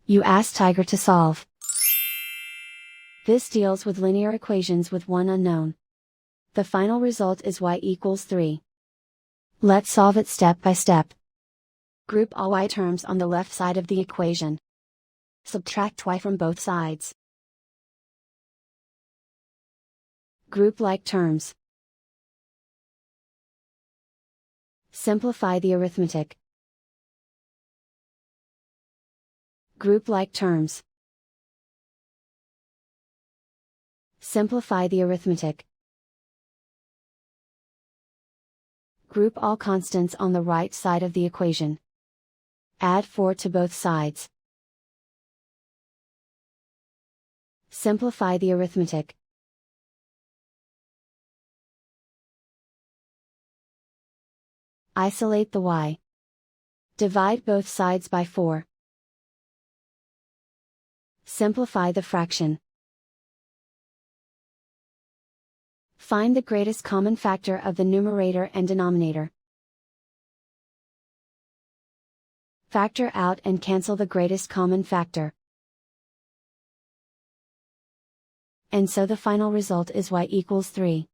You ask Tiger to solve. This deals with linear equations with one unknown. The final result is y=3. Let's solve it step by step. Group all y terms on the left side of the equation. Subtract y from both sides. Group like terms. Simplify the arithmetic. Group like terms. Simplify the arithmetic. Group all constants on the right side of the equation. Add 4 to both sides. Simplify the arithmetic. Isolate the y. Divide both sides by 4. Simplify the fraction. Find the greatest common factor of the numerator and denominator. Factor out and cancel the greatest common factor. And so the final result is y=3.